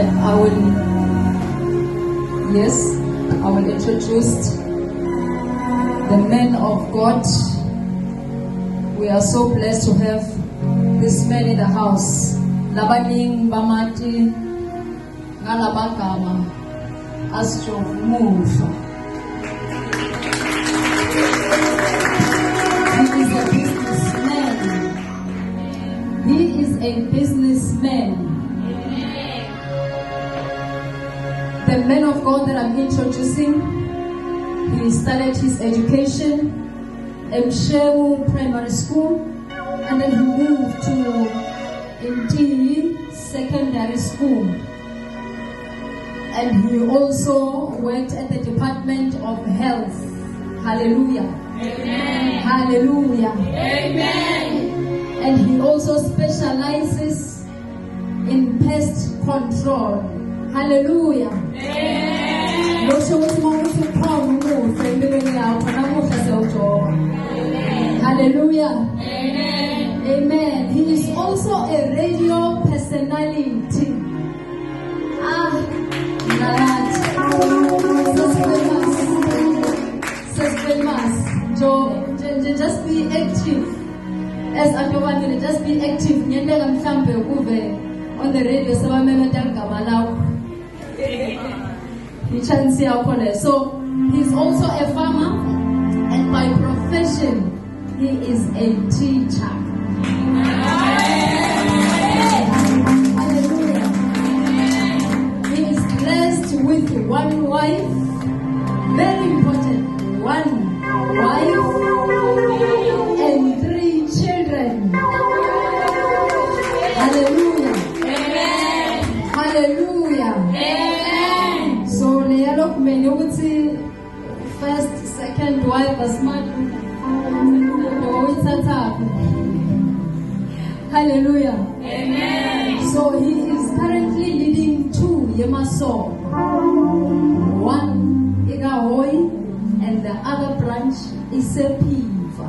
I will introduce the men of God. We are so blessed to have this man in the house. Labaning Bamati Galabagama Astro Move. He is a businessman. He is a businessman. The man of God that I'm introducing, he started his education in Mshewu Primary School, and then he moved to Inti Secondary School. And he also worked at the Department of Health. Hallelujah. Amen. Hallelujah. Amen. And he also specializes in pest control. Hallelujah. Amen. Hallelujah. Amen. Amen. He is also a radio personality. Just be active. As Antovani, just be active. On the radio, so he's also a farmer, and by profession he is a teacher. Hallelujah. He is blessed with one wife, very important, one wife and 3 children. Hallelujah. Amen. Hallelujah. Amen. So Lealok Menuti, first, second wife, as much. Hallelujah. Amen. So he is currently leading 2 Yemaso. One Igahoi, and the other branch is a Piva.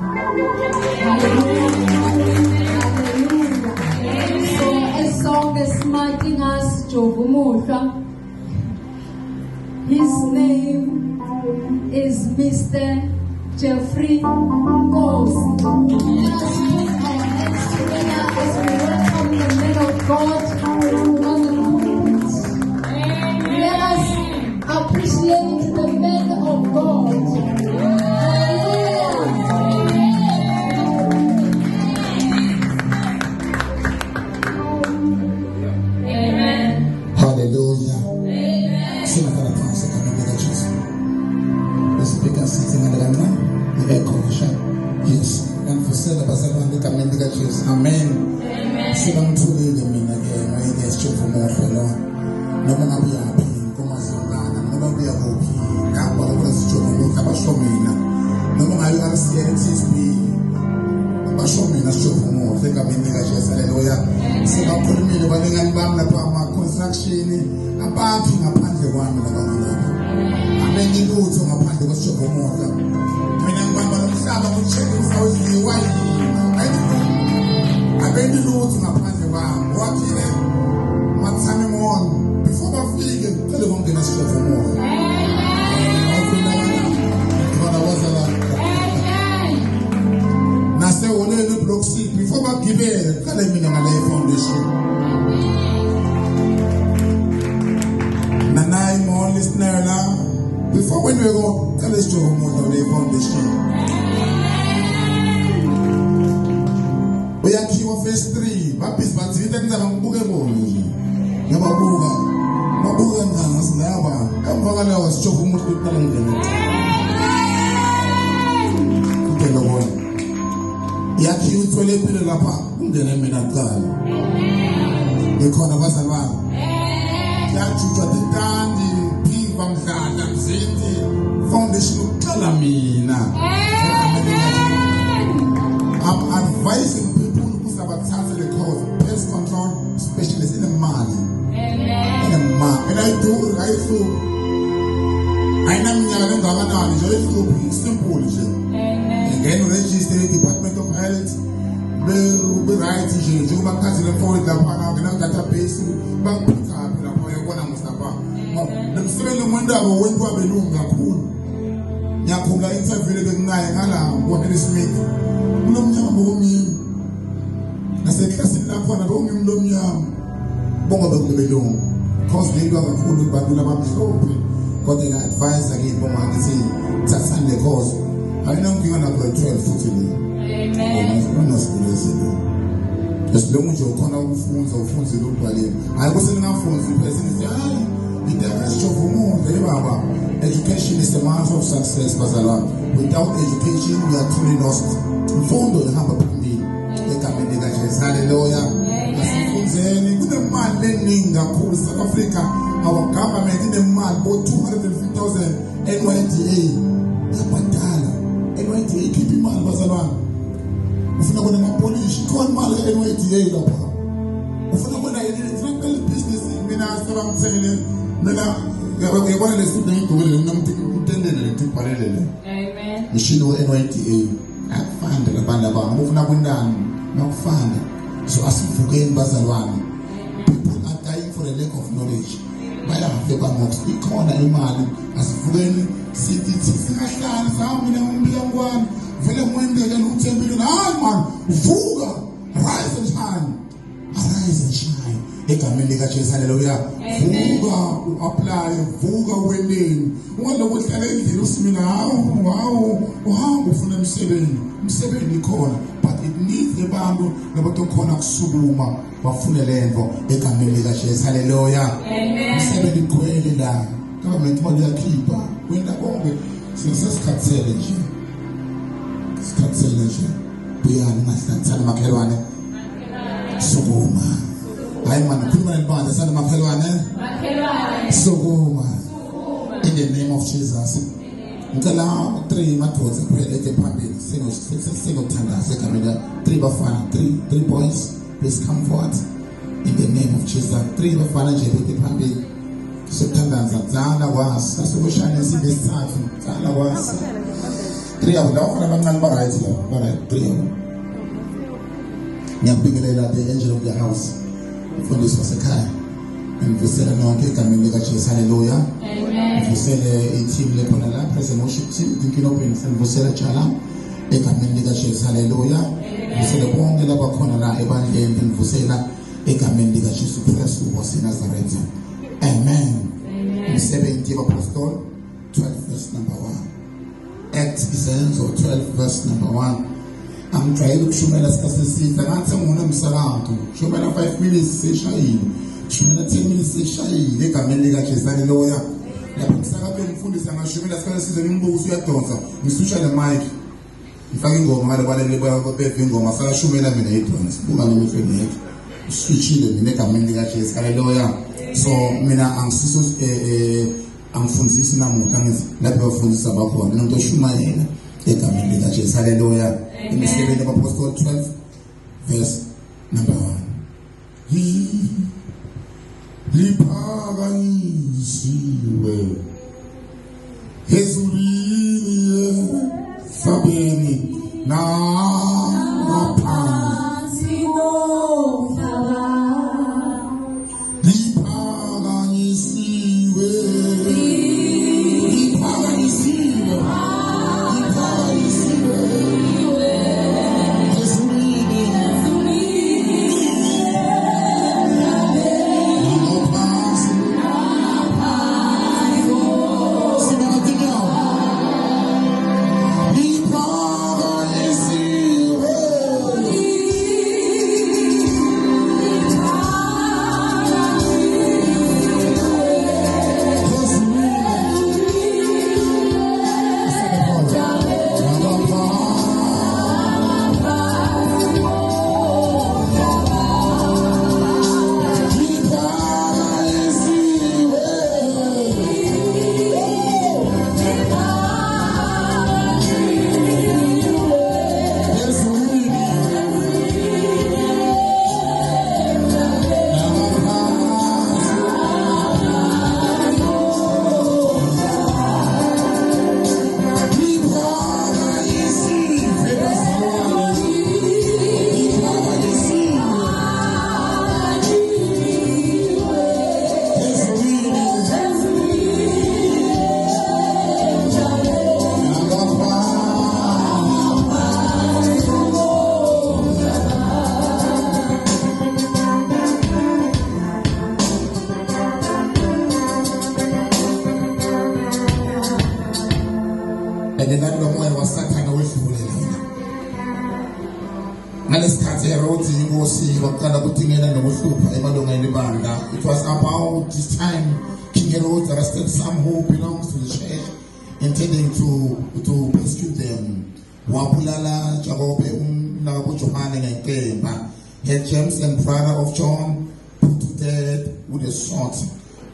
Hallelujah. Hallelujah. So a song is smiting us, Jovumosha. His name is Mr. Jeffrey Goss. As we welcome the men of God on the pulpit. Let us appreciate the men of God. Amen. Hallelujah. Amen. The speaker sitting at the end, the echo, yes. And for celebrating the community church. Amen. Amen. Silang tuloy kami again. May gesture for more fellow. No mga biyabi, kumasangana, no mga biyabi, kapag wala sa church mo, kapasomina. No mga URCNCSP, kapasomina sa church mo, sa community church. Hallelujah. Silang kulmini, walingan bang na pa mga construction, apati nga pande wami na bangin. Amen. Iluto nga pande wa church mo. Sama kucheka sauti wapi abendi lutu ngaphandle kwami waphile mathame mon before bafike phela bongena sishofo moya nase wonele block 6 before bagibele phela mina ngale foundation nanai mon listener la before when we go phela sishofo moya ngale foundation. Uyakhiwa phase 3 babhizi bathi into ngizabangibuke bona ngababuka mabuka ngana sinaba emva kwalawo wasijova umuntu kuqala ngene ngene bona yakhiwa uthole impilo lapha ungene mina kuqala ngikhona abazali bami yajutshwa titandi phiva mdlala mzindi foundation ukuqala mina. I'm advising the cause pest control specialist in the Mali. In the Mali. And I do I know simple. Again, register Department of Health. The right to you, database, bank pick up, Nemsebenzi wendaba wenziwa belungu kakhulu. Ngiyakhumbula interview lebekunayo ngala uWillie Smith. Unomnyama bomnyama. Naseklasini lapho na bomnyama lomnyama. Bonga bekubelungu. Cause they got kakhulu abantu labamhlophe. Kodwa ngi-advise again bonga ngithi thathani le cause. Ayinonkinga nakho 12 futhi le. Amen. Unasilezile. Esilongo nje ukhona ufunze lokubhalela. Hayi kuse ningafunzi phela nithi hayi the of umuntu baba. Education is the mark of success bazalwane. Without education we are truly lost. Mfundo ihamba phambili. Egameni likaJesu. Hallelujah. Asifunzeni kunemali eningi kakhulu South Africa. Our government inemali bo 250,000 NYDA. Yabadala. NYDA ikhipha imali bazalwane. Ufuna kona amapolishi khona imali NYDA lapha. Ufuna kona i-local business mina sabamthele mina yabona le student ngibukele nomuntu utendele letibhalele. Amen. Mshini we NYDA akufanda labantu abantu ufuna kwendani nakufanda. So asivukeni bazalwane. People are dying for a lack of knowledge. Bayafe bamox ikhona imali asivukeni sithi singahlali sami ngumlangwane vele mwendele uthembile hayi man vuka rise and shine. Arise and shine. Egameni likaJesu. Hallelujah. Vuka uapply, vuka uwendeni. Ungaloku uhlala endlini usimina hawu uhamba ufuna umsebenzi ikhona, but it needs abantu labakhona kusukuma bafune lento egameni likaJesu. Hallelujah. Amen. Umsebenzi igcwele la. Government imali yakhipha wenda konke sisesikhathele nje. Sikhathele nje. Buyani ngahlala makhelwane. Sukuma. Hayi man khuluma nebandla sana makhelwane. Sukuma. In the name of Jesus. Ngicela 3 madoda kuphela ephambili singothandaza egameni 3 bafana 3 boys please come forward in the name of Jesus. 3 bafana nje ephambili sithandaza dzala kwasa sokushaya isimbi esithathu dzala kwasa 3 abo bafana abancane ba right la ba right 3 abo. Ngiyabingelela the angel of the house mfundisi wasekhaya ngivusela nonke egameni likaJesu. Hallelujah. Amen. Ngivusele i-team lekhona la present worship team inkinobheni ngivusela njalo egameni likaJesu. Hallelujah. Ngivusele bonke labakhona la ebandleni ngivusela egameni likaJesu Kristu waseNazaretha. Amen. Umsebenzi kaPostoli 12 verse number 1. Acts isenzo 12 verse number 1. Angijwayele ukushumela sikasesitha ngathi ngona umsakazo shumela 5 minutes seshayile shumela 10 minutes seshayile egameni likaJesu. Hallelujah. Lapho ngisakabe ngifundisa ngashumela sikasesitha ngimbuzo uyadonsa ngisushaya le mic ngifaka ingoma ngale balele bebe ingoma sakashumela mina yedwa sibuka nemifeni yethu switchile mina egameni likaJesu. Hallelujah. So mina angisiso angifundisi namuhla ngithi lapho bafundisa bakhona umuntu oshumayela egameni likaJesu. Hallelujah. Imisebenzi kaPostoli 12 verse number 1. Liphakanyisiwe ezulwini sabeni naphansi nomhlaba. Liphakanyisiwe It was about this time King Herod arrested some who belongs to the church, intending to persecute them. Wapulala Jacobe Nabu Johanna and Kemba had James and brother of John put to death with a sword.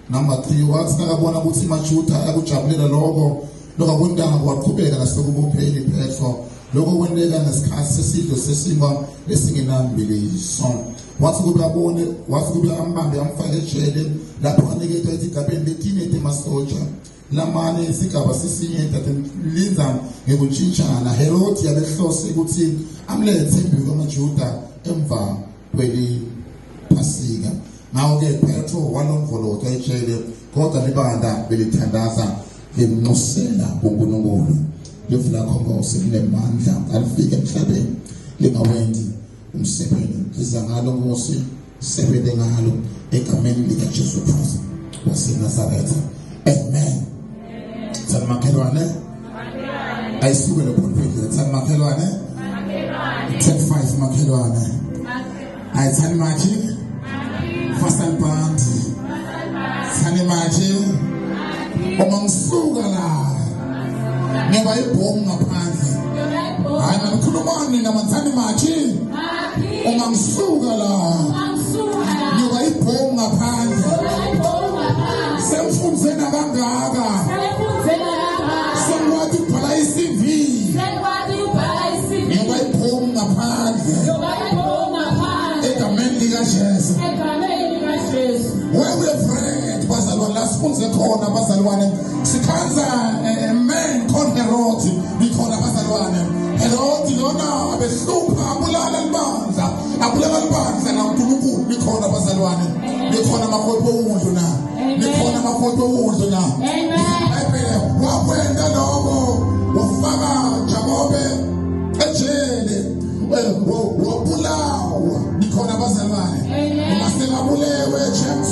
Number 3 was Nagabona Machuta Abu Chabla logo. Logo Wunda what Kubeka and Sogo paid for. Logo when they got as Cassie to Sesima, the singing unbelief song. What's good about what's good about Amanda, I'm fighting shading, that one negative the teenage soldier. Lamani Sikaba Sissi that Lizam, Ebuchincha, and Herod, the Close Ebutin, I'm letting him become a Judah, Emva, Wedi Pasiga. Now get Petro, one on follow, they shaded, Kota Libanda, Billy Tandaza, the Mosela, Boguno, the Flacos, the Manda, and Figure Clapping, Lima Wendy, Sepen, Kizangalo Mosi, Sepedengalo, Ekamen, the Jesus Christ, was in Nazareth. Amen. Makelwane. I see where the prophet is. Makelwane. 10:5 Makelwane. I tell Machi. First and part. Sani Machi. Omang Sugala. Never a bomb upon him. I'm a Kulumani Namatani Machi. Omang Sugala. Never a bomb upon him. Some Zenagaga. Somebody Palais TV. Never bomb upon him. Where we have read Basalwan last month, the corner Basalwan, Sikanza, a man called Herod, we call a Basalwan. Herod, you know, a super Abulal Banza, Abulal Banza, and Amtuluku, we call a Basalwan. We call a Makoto Wunduna. We call a Makoto Wunduna. Wapenda Lobo, Wafama, Jamobe, Echele, Wapulao, we call a Basalwan. James,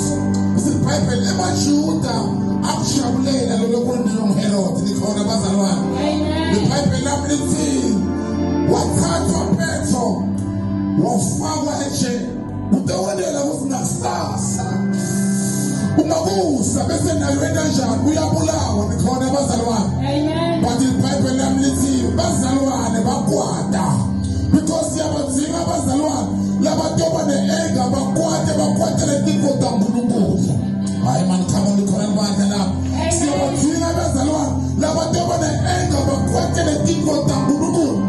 the Piper, Emma Judah, Abshabule, and the local Herod, the corner Bazalwan. The Piper Lamity, what kind of petrol was Father Eche, with the one that was not stars. Umabu, Sabbath and Redajan, we are Bula, the corner Bazalwan. But the Piper Lamity, Bazalwan, and Bakwada, because the Abazinga Bazalwan. Labadoba the egg about quarter the people down Bulubu. I am uncommon the Koran Bandana. See about Tina Bazalwan. Labadoba the egg about quarter the people down Bulubu.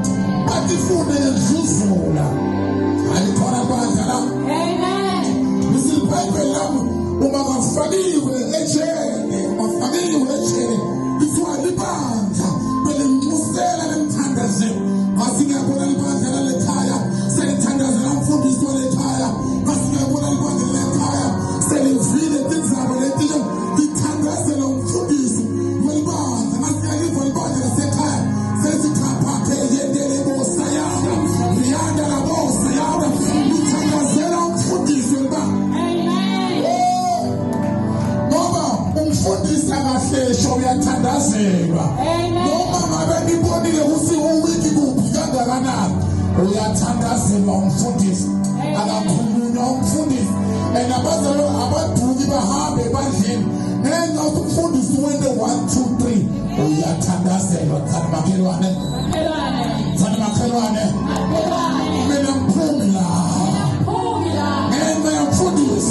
But the food is useful. I Koran Bandana. Amen. This is Bible Lam. Umaga family with Eche. Or family with Eche. This one the band. But the Mustel and Tandazim. I think I put a Bandana Letaya. Selling Tandazim. This one is higher. Passing a one and higher. Selling free the things are related. The Tandas and on foodies. Well, bonds. And as I live on bond, I say, says the car park. Yendele Sayada. Rianda la Sayada. The Tandas and on foodies. Well, amen. Mama, foodies are a say, show me a Tandas. Amen. Mama, anybody who see who we keep up. We are Tandas and on foodies. And I'm long foodies. And about to give a half a bargain. And now the food is doing the 1, 2, 3. We are Tandas and Tanamakelwane. Tanamakelwane. Men am Pumila. And I am foodies.